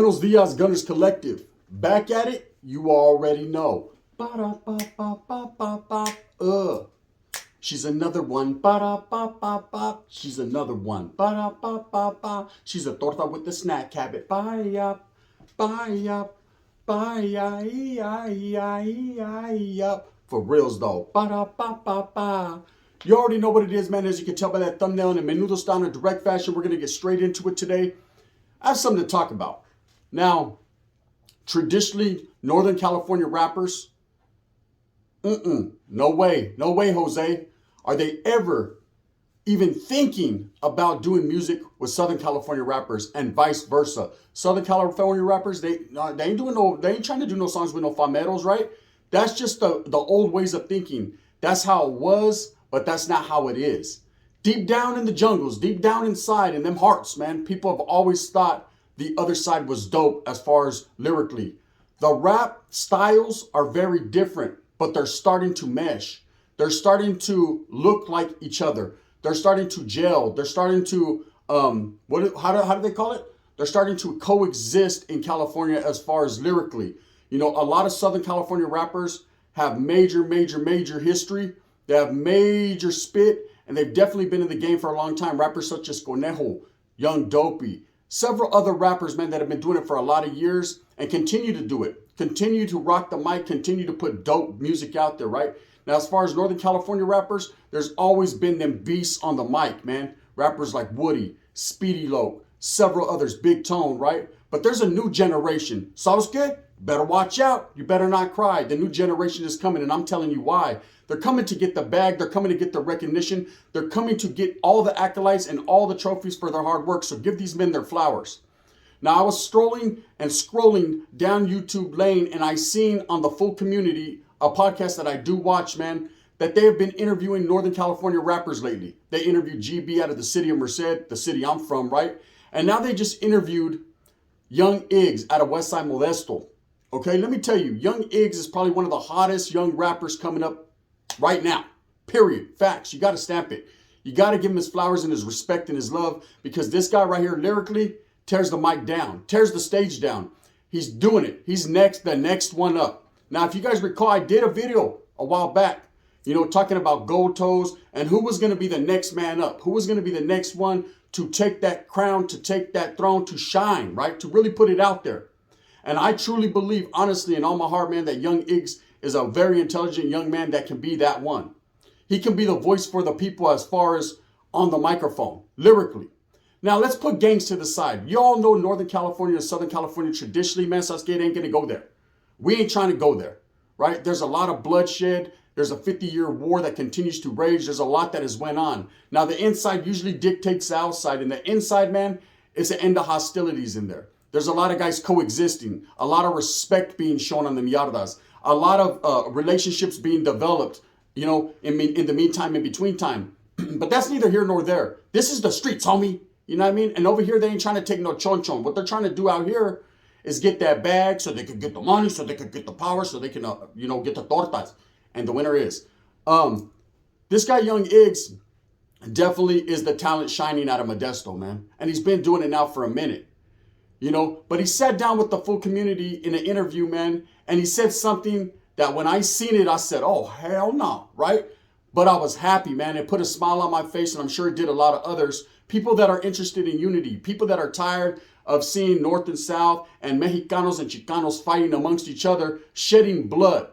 Buenos dias, Gunners Collective. Back at it, you already know. Ba-da-ba-ba-ba-ba-ba. She's another one. Ba-da-ba-ba-ba. She's another one. Ba-da-ba-ba-ba. She's a torta with the snack habit. Bye-ya, bye-ya, bye-ya. For reals though. Ba-da-ba-ba-ba. You already know what it is, man. As you can tell by that thumbnail and in Menudo style in a direct fashion, we're going to get straight into it today. I have something to talk about. Now, traditionally, Northern California rappers, no way, Jose, are they ever even thinking about doing music with Southern California rappers and vice versa. Southern California rappers, they ain't trying to do no songs with no fameros, right? That's just the old ways of thinking. That's how it was, but that's not how it is. Deep down in the jungles, deep down inside in them hearts, man, people have always thought the other side was dope as far as lyrically. The rap styles are very different, but they're starting to mesh. They're starting to look like each other. They're starting to gel. They're starting to, how do they call it? They're starting to coexist in California as far as lyrically. You know, a lot of Southern California rappers have major history. They have major spit, and they've definitely been in the game for a long time. Rappers such as Conejo, Young Dopey, several other rappers, man, that have been doing it for a lot of years and continue to do it. Continue to rock the mic, continue to put dope music out there, right? Now, as far as Northern California rappers, there's always been them beasts on the mic, man. Rappers like Woody, Speedy Loke, several others, Big Tone, right? But there's a new generation. ¿Sabes qué? Better watch out. You better not cry. The new generation is coming, and I'm telling you why. They're coming to get the bag. They're coming to get the recognition. They're coming to get all the accolades and all the trophies for their hard work. So give these men their flowers. Now, I was strolling and scrolling down YouTube lane, and I seen on the Full Community, a podcast that I do watch, man, that they have been interviewing Northern California rappers lately. They interviewed GB out of the city of Merced, the city I'm from, right? And now they just interviewed Young Iggz out of Westside Modesto. Okay, let me tell you, Young Iggz is probably one of the hottest young rappers coming up right now. Period. Facts. You got to stamp it. You got to give him his flowers and his respect and his love, because this guy right here lyrically tears the mic down, tears the stage down. He's doing it. He's the next one up. Now, if you guys recall, I did a video a while back, you know, talking about gold toes and who was going to be the next man up, who was going to be the next one to take that crown, to take that throne, to shine, right? To really put it out there. And I truly believe, honestly, in all my heart, man, that Young Iggz is a very intelligent young man that can be that one. He can be the voice for the people as far as on the microphone, lyrically. Now, let's put gangs to the side. You all know Northern California and Southern California traditionally, man, Sasuke ain't going to go there. We ain't trying to go there, right? There's a lot of bloodshed. There's a 50-year war that continues to rage. There's a lot that has went on. Now, the inside usually dictates the outside. And the inside, man, is the end of hostilities in there. There's a lot of guys coexisting. A lot of respect being shown on the yardas. A lot of relationships being developed, you know, in the meantime, in between time. But that's neither here nor there. This is the streets, homie. You know what I mean? And over here, they ain't trying to take no chon-chon. What they're trying to do out here is get that bag so they could get the money, so they could get the power, so they can, you know, get the tortas. And the winner is. This guy, Young Iggz, definitely is the talent shining out of Modesto, man. And he's been doing it now for a minute. You know, but he sat down with the Full Community in an interview, man, and he said something that when I seen it, I said, oh, hell no, right? But I was happy, man. It put a smile on my face, and I'm sure it did a lot of others. People that are interested in unity, people that are tired of seeing North and South and Mexicanos and Chicanos fighting amongst each other, shedding blood.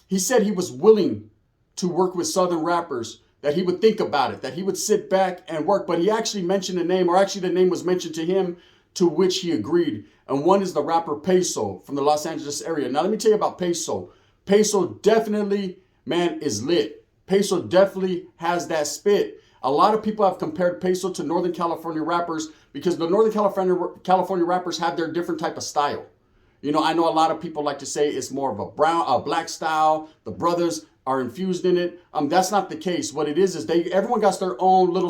He said he was willing to work with Southern rappers, that he would think about it, that he would sit back and work. But he actually mentioned a name, or actually the name was mentioned to him, to which he agreed. And one is the rapper Peso from the Los Angeles area. Now, let me tell you about Peso. Peso definitely, man, is lit. Peso definitely has that spit. A lot of people have compared Peso to Northern California rappers because the Northern California rappers have their different type of style. You know, I know a lot of people like to say it's more of a black style. The brothers are infused in it. That's not the case. What it is everyone got their own little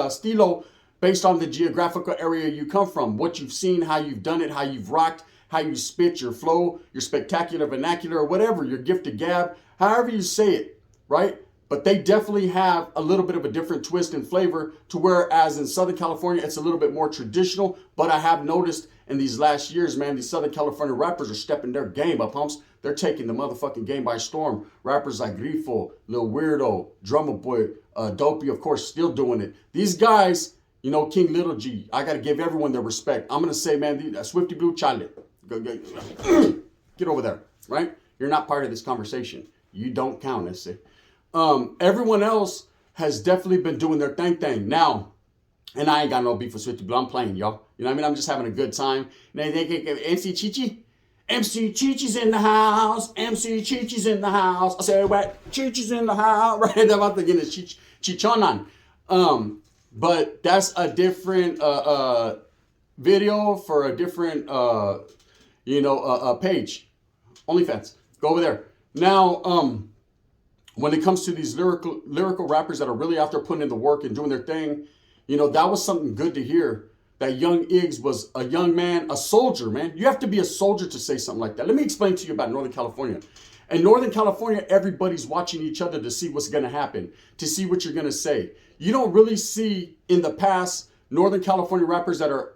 stilo based on the geographical area you come from, what you've seen, how you've done it, how you've rocked, how you spit, your flow, your spectacular vernacular, or whatever, your gift of gab, however you say it, right? But they definitely have a little bit of a different twist and flavor to whereas in Southern California, it's a little bit more traditional. But I have noticed in these last years, man, these Southern California rappers are stepping their game up, humps. They're taking the motherfucking game by storm. Rappers like Grifo, Lil Weirdo, Drummer Boy, Dopey, of course, still doing it. These guys, you know, King Little G, I got to give everyone their respect. I'm going to say, man, Swifty Blue, Charlie, get over there, right? You're not part of this conversation. You don't count, let's say. Everyone else has definitely been doing their thing. Now, and I ain't got no beef with Swifty Blue. I'm playing, y'all. You know what I mean? I'm just having a good time. And they think MC Chichi? MC Chichi's in the house. MC Chichi's in the house. I say, what? Chichi's in the house. Right? They're about to get his Chichonan. But that's a different video for a different, page. OnlyFans. Go over there. Now, when it comes to these lyrical rappers that are really out there putting in the work and doing their thing, you know, that was something good to hear. That young Iggz was a young man, a soldier, man. You have to be a soldier to say something like that. Let me explain to you about Northern California. In Northern California, everybody's watching each other to see what's going to happen, to see what you're going to say. You don't really see in the past Northern California rappers that are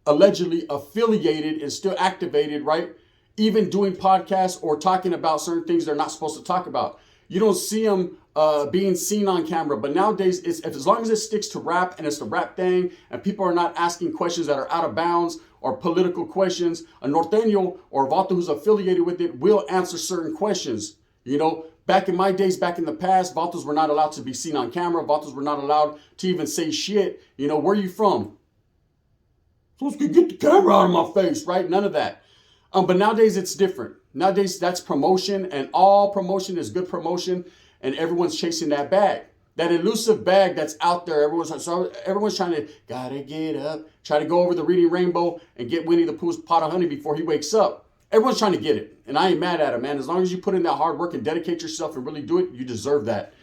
allegedly affiliated and still activated, right? Even doing podcasts or talking about certain things they're not supposed to talk about. You don't see them being seen on camera. But nowadays, as long as it sticks to rap and it's the rap thing and people are not asking questions that are out of bounds or political questions, a Norteno or Vato who's affiliated with it will answer certain questions. You know, back in my days, back in the past, Vatos were not allowed to be seen on camera. Vatos were not allowed to even say shit. You know, where are you from? So let's get the camera out of my face, right? None of that. But nowadays it's different. Nowadays that's promotion, and all promotion is good promotion, and everyone's chasing that bag. That elusive bag that's out there. Everyone's trying to, gotta get up, try to go over the Reading Rainbow and get Winnie the Pooh's pot of honey before he wakes up. Everyone's trying to get it. And I ain't mad at it, man. As long as you put in that hard work and dedicate yourself and really do it, you deserve that.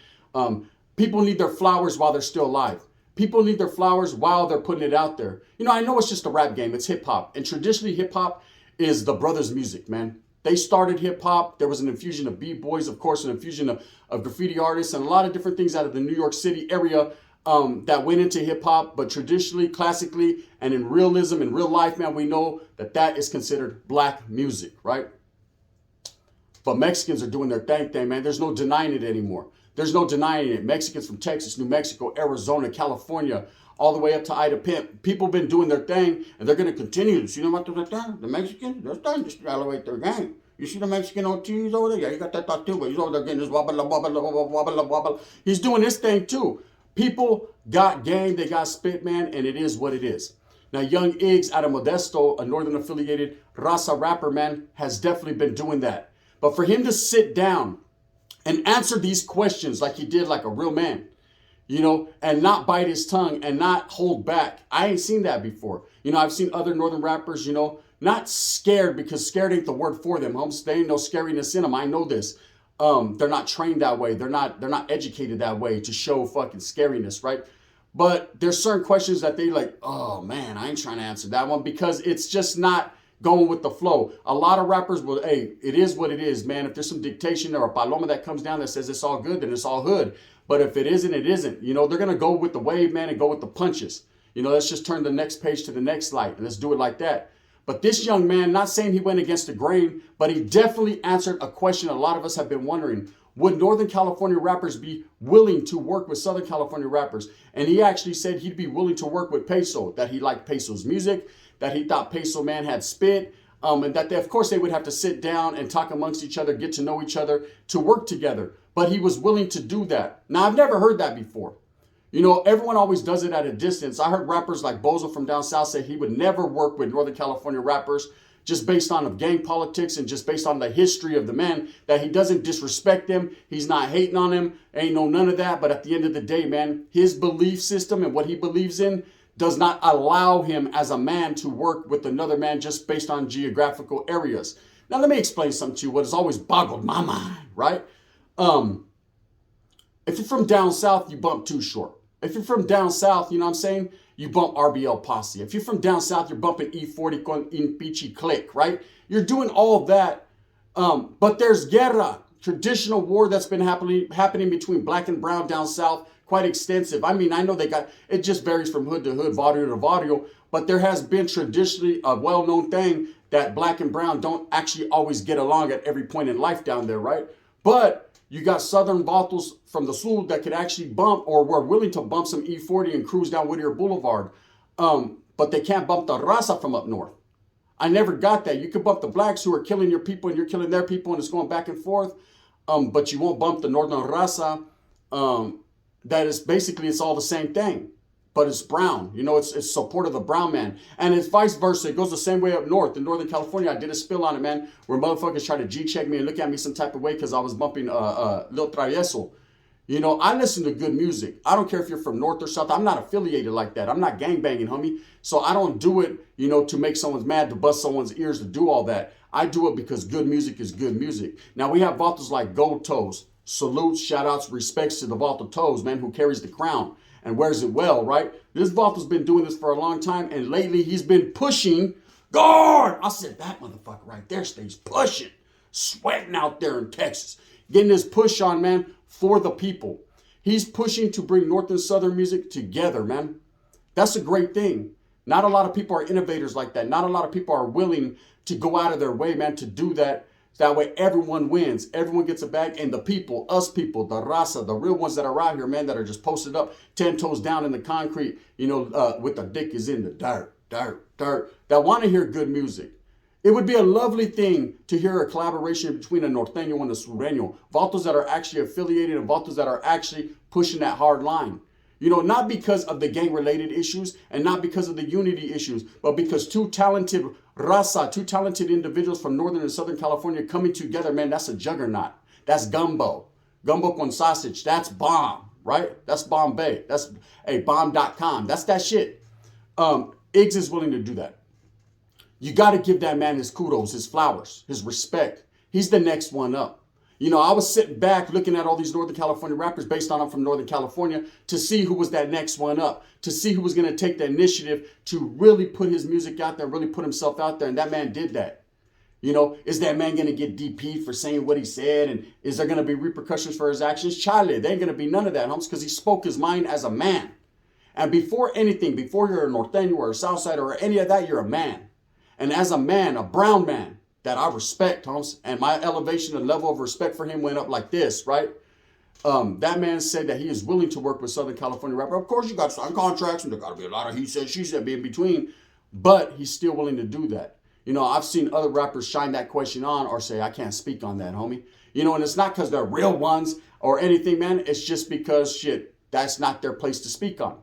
People need their flowers while they're still alive. People need their flowers while they're putting it out there. You know, I know it's just a rap game. It's hip hop. And traditionally hip hop is the brothers' music, man. They started hip hop. There was an infusion of b-boys, of course, an infusion of graffiti artists and a lot of different things out of the New York City area that went into hip hop. But traditionally, classically, and in realism, in real life, man, we know that that is considered black music, right? But Mexicans are doing their thing, man. There's no denying it anymore. There's no denying it. Mexicans from Texas, New Mexico, Arizona, California, all the way up to Ida Pimp. People have been doing their thing, and they're going to continue. You know what they're doing? The Mexicans, they're starting to elevate their game. You see the Mexican OTs over there? Yeah, you got that thought too, but he's over there getting this wobble, wobble, wobble, wobble, wobble. He's doing this thing too. People got game, they got spit, man, and it is what it is. Now, young Iggz out of Modesto, a northern affiliated Raza rapper, man, has definitely been doing that. But for him to sit down and answer these questions like he did, like a real man, you know, and not bite his tongue and not hold back. I ain't seen that before. You know, I've seen other northern rappers, you know, not scared, because scared ain't the word for them. There ain't no scariness in them. I know this. They're not trained that way. They're not educated that way to show fucking scariness, right? But there's certain questions that they like, oh man, I ain't trying to answer that one, because it's just not going with the flow. A lot of rappers will, hey, it is what it is, man. If there's some dictation or a paloma that comes down that says it's all good, then it's all hood. But if it isn't, it isn't. You know, they're going to go with the wave, man, and go with the punches. You know, let's just turn the next page to the next slide, and let's do it like that. But this young man, not saying he went against the grain, but he definitely answered a question a lot of us have been wondering. Would Northern California rappers be willing to work with Southern California rappers? And he actually said he'd be willing to work with Peso, that he liked Peso's music, that he thought Peso, man, had spit, and that, of course, they would have to sit down and talk amongst each other, get to know each other, to work together. But he was willing to do that. Now, I've never heard that before. You know, everyone always does it at a distance. I heard rappers like Bozo from down south say he would never work with Northern California rappers just based on gang politics and just based on the history of the man, that he doesn't disrespect them. He's not hating on him. Ain't no none of that. But at the end of the day, man, his belief system and what he believes in does not allow him as a man to work with another man just based on geographical areas. Now, let me explain something to you, what has always boggled my mind, right? If you're from down south, you bump Too Short. If you're from down south, you know what I'm saying? You bump RBL Posse. If you're from down south, you're bumping E40 con Impeachy Click, right? You're doing all of that. But there's guerra, traditional war that's been happening between black and brown down south, quite extensive. I mean, I know it just varies from hood to hood, barrio to barrio, but there has been traditionally a well-known thing that black and brown don't actually always get along at every point in life down there, right? But you got Southern vatos from the Sur that could actually bump or were willing to bump some E40 and cruise down Whittier Boulevard. But they can't bump the raza from up north. I never got that. You could bump the blacks who are killing your people and you're killing their people and it's going back and forth. But you won't bump the northern raza. That is basically, it's all the same thing. But it's brown. You know, it's support of the brown man. And it's vice versa. It goes the same way up north. In Northern California, I did a spill on it, man, where motherfuckers tried to G-check me and look at me some type of way because I was bumping Lil Travieso. You know, I listen to good music. I don't care if you're from North or South. I'm not affiliated like that. I'm not gangbanging, homie. So I don't do it, you know, to make someone's mad, to bust someone's ears, to do all that. I do it because good music is good music. Now, we have vatos like Gold Toes. Salutes, shout-outs, respects to the Vato Toes, man, who carries the crown and wears it well, right? This Vato's been doing this for a long time, and lately he's been pushing. Guard! I said, that motherfucker right there stays pushing. Sweating out there in Texas. Getting this push on, man, for the people. He's pushing to bring North and Southern music together, man. That's a great thing. Not a lot of people are innovators like that. Not a lot of people are willing to go out of their way, man, to do that. That way everyone wins. Everyone gets a bag. And the people, us people, the raza, the real ones that are out here, man, that are just posted up 10 toes down in the concrete, you know, with the dick is in the dirt, that want to hear good music. It would be a lovely thing to hear a collaboration between a Norteno and a Sureño. Vatos that are actually affiliated and vatos that are actually pushing that hard line. You know, not because of the gang-related issues and not because of the unity issues, but because two talented raza, two talented individuals from Northern and Southern California coming together, man, that's a juggernaut. That's gumbo. Gumbo con sausage. That's bomb, right? That's Bombay. That's bomb.com. That's that shit. Iggz is willing to do that. You got to give that man his kudos, his flowers, his respect. He's the next one up. You know, I was sitting back looking at all these Northern California rappers based on I'm from Northern California to see who was that next one up, to see who was going to take the initiative to really put his music out there, really put himself out there. And that man did that. You know, is that man going to get DP'd for saying what he said? And is there going to be repercussions for his actions? Charlie, there ain't going to be none of that, homes, because he spoke his mind as a man. And before anything, before you're a Norteno or a Southsider or any of that, you're a man. And as a man, a brown man, that I respect, Holmes, and my elevation and level of respect for him went up like this, right? That man said that he is willing to work with Southern California rapper. Of course, you got to sign contracts, and there got to be a lot of he said, she said, be in between, but he's still willing to do that. You know, I've seen other rappers shine that question on or say, I can't speak on that, homie. You know, and it's not because they're real ones or anything, man. It's just because, shit, that's not their place to speak on.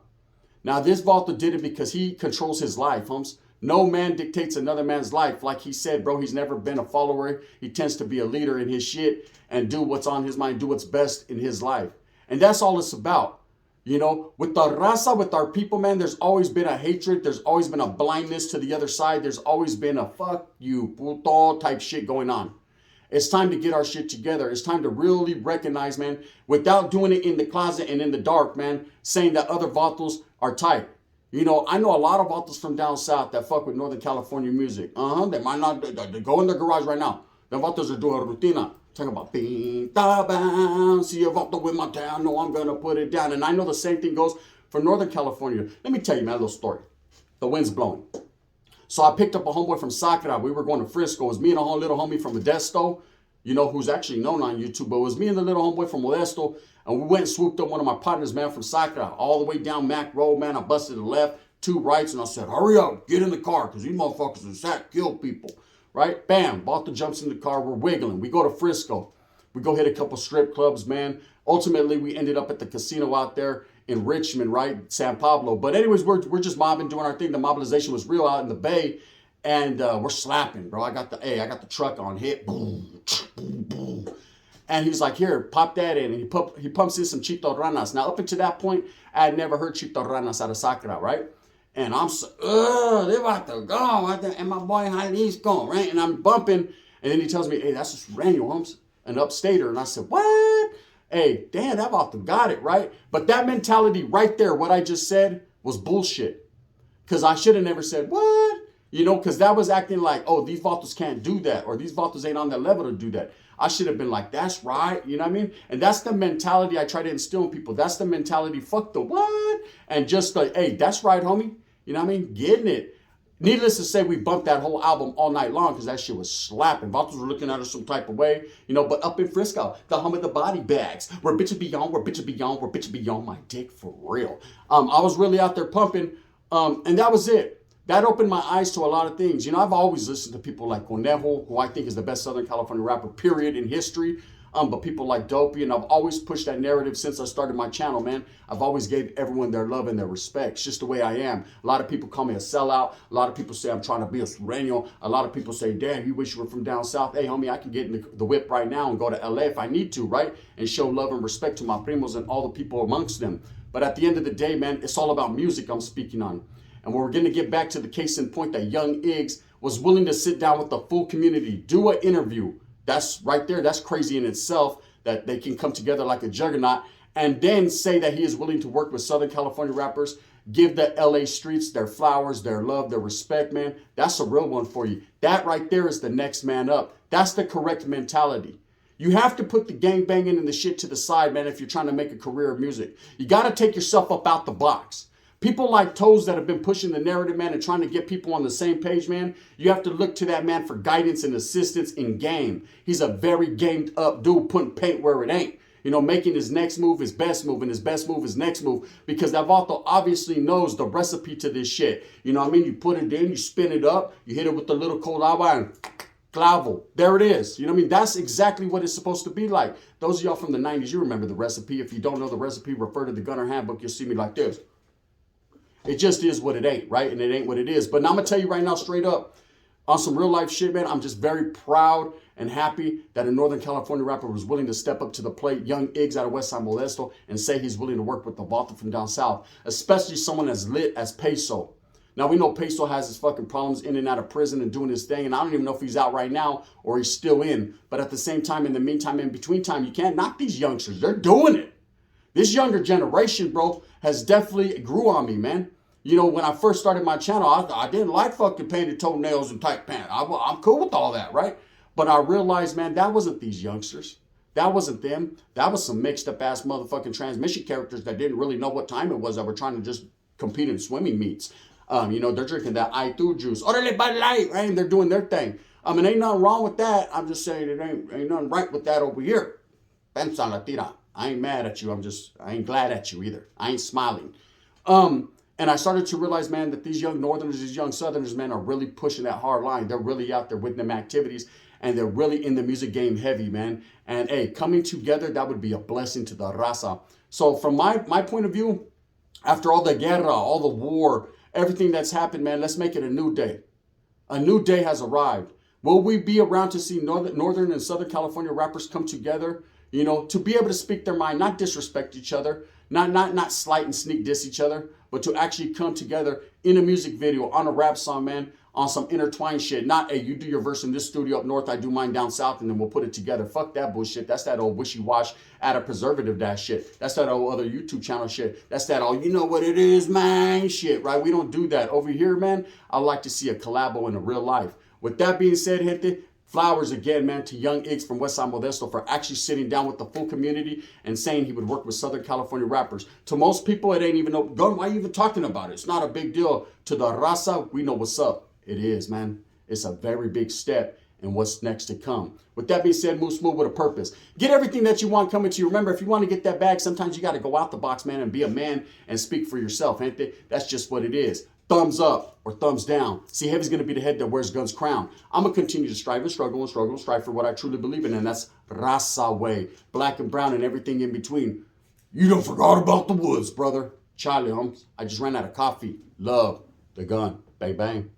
Now, this Volta did it because he controls his life, Holmes. No man dictates another man's life. Like he said, bro, he's never been a follower. He tends to be a leader in his shit and do what's on his mind, do what's best in his life. And that's all it's about. You know, with the raza, with our people, man, there's always been a hatred. There's always been a blindness to the other side. There's always been a fuck you, puto type shit going on. It's time to get our shit together. It's time to really recognize, man, without doing it in the closet and in the dark, man, saying that other vatos are tight. You know, I know a lot of vatos from down south that fuck with Northern California music. They might not, they go in their garage right now. The vatos are doing a rutina. Talking about, see a vato with my town, no, I'm going to put it down. And I know the same thing goes for Northern California. Let me tell you, man, a little story. The wind's blowing. So I picked up a homeboy from Sakura. We were going to Frisco. It was me and a whole little homie from Modesto, you know, who's actually known on YouTube. But it was me and the little homeboy from Modesto. And we went and swooped up one of my partners, man, from Sakura, all the way down Mac Road, man. I busted the left, 2 rights, and I said, hurry up, get in the car, because these motherfuckers are sack, kill people, right? Bam, Balta jumps in the car, we're wiggling. We go to Frisco. We go hit a couple strip clubs, man. Ultimately, we ended up at the casino out there in Richmond, right? San Pablo. But anyways, we're just mobbing, doing our thing. The mobilization was real out in the Bay, and we're slapping, bro. I got the truck on hit, boom, boom, boom. And he's like, here, pop that in. And he pumps in some chitorranas. Now, up until that point, I had never heard chitorranas out of Sakura, right? And I'm so, they're about to go. And my boy Jalisco, right? And I'm bumping. And then he tells me, hey, that's just Randy Holmes, an upstater. And I said, what? Hey, damn, that about to got it, right? But that mentality right there, what I just said, was bullshit. Because I should have never said, what? You know, because that was acting like, oh, these vatos can't do that. Or these vatos ain't on that level to do that. I should have been like, that's right. You know what I mean? And that's the mentality I try to instill in people. That's the mentality, fuck the what? And just like, hey, that's right, homie. You know what I mean? Getting it. Needless to say, we bumped that whole album all night long because that shit was slapping. Vatos were looking at us some type of way, you know, but up in Frisco, the home of the body bags. We're bitches beyond, we're bitches beyond, we're bitches beyond my dick for real. I was really out there pumping, and that was it. That opened my eyes to a lot of things. You know, I've always listened to people like Conejo, who I think is the best Southern California rapper, period, in history. But people like Dopey, and I've always pushed that narrative since I started my channel, man. I've always gave everyone their love and their respect. It's just the way I am. A lot of people call me a sellout. A lot of people say I'm trying to be a Sureño. A lot of people say, damn, you wish you were from down south. Hey, homie, I can get in the whip right now and go to LA if I need to, right? And show love and respect to my primos and all the people amongst them. But at the end of the day, man, it's all about music I'm speaking on. And we're going to get back to the case in point that young Iggz was willing to sit down with the full community, do an interview. That's right there. That's crazy in itself that they can come together like a juggernaut and then say that he is willing to work with Southern California rappers, give the LA streets their flowers, their love, their respect, man. That's a real one for you. That right there is the next man up. That's the correct mentality. You have to put the gang banging and the shit to the side, man, if you're trying to make a career of music. You got to take yourself up out the box. People like Toes that have been pushing the narrative, man, and trying to get people on the same page, man, you have to look to that man for guidance and assistance in game. He's a very gamed up dude putting paint where it ain't. You know, making his next move his best move and his best move his next move, because that vato obviously knows the recipe to this shit. You know what I mean? You put it in, you spin it up, you hit it with the little cold agua and clavo. There it is. You know what I mean? That's exactly what it's supposed to be like. Those of y'all from the 90s, you remember the recipe. If you don't know the recipe, refer to the Gunner Handbook. You'll see me like this. It just is what it ain't, right? And it ain't what it is. But now I'm going to tell you right now, straight up, on some real life shit, man, I'm just very proud and happy that a Northern California rapper was willing to step up to the plate, young Iggz out of Westside Modesto, and say he's willing to work with the vato from down south, especially someone as lit as Peso. Now, we know Peso has his fucking problems in and out of prison and doing his thing, and I don't even know if he's out right now or he's still in. But at the same time, in the meantime, in between time, you can't knock these youngsters. They're doing it. This younger generation, bro, has definitely grew on me, man. You know, when I first started my channel, I didn't like fucking painted toenails and tight pants. I'm cool with all that, right? But I realized, man, that wasn't these youngsters. That wasn't them. That was some mixed up ass motherfucking transmission characters that didn't really know what time it was, that were trying to just compete in swimming meets. You know, they're drinking that I2 juice. Orale Bud Light, right? And they're doing their thing. I mean, ain't nothing wrong with that. I'm just saying it ain't nothing right with that over here. Pensa la tira. I ain't mad at you. I ain't glad at you either. I ain't smiling. And I started to realize, man, that these young Northerners, these young Southerners, man, are really pushing that hard line. They're really out there with them activities, and they're really in the music game heavy, man. And, hey, coming together, that would be a blessing to the raza. So from my point of view, after all the guerra, all the war, everything that's happened, man, let's make it a new day. A new day has arrived. Will we be around to see Northern and Southern California rappers come together, you know, to be able to speak their mind, not disrespect each other, not slight and sneak diss each other, but to actually come together in a music video, on a rap song, man, on some intertwined shit. Not, hey, you do your verse in this studio up north, I do mine down south, and then we'll put it together. Fuck that bullshit. That's that old wishy-wash, add a preservative that shit. That's that old other YouTube channel shit. That's that old, you know what it is, man, shit, right? We don't do that. Over here, man, I like to see a collabo in a real life. With that being said, gente, flowers again, man, to young Iggz from Westside Modesto for actually sitting down with the full community and saying he would work with Southern California rappers. To most people, it ain't even no, why are you even talking about it? It's not a big deal. To the raza, we know what's up. It is, man. It's a very big step in what's next to come. With that being said, move smooth with a purpose. Get everything that you want coming to you. Remember, if you want to get that bag, sometimes you got to go out the box, man, and be a man and speak for yourself, ain't it? That's just what it is. Thumbs up or thumbs down. See, Heavy's going to be the head that wears Gun's crown. I'm going to continue to strive and struggle and struggle and strive for what I truly believe in, and that's raza way. Black and brown and everything in between. You don't forgot about the woods, brother. Charlie, homes. I just ran out of coffee. Love the gun. Bang, bang.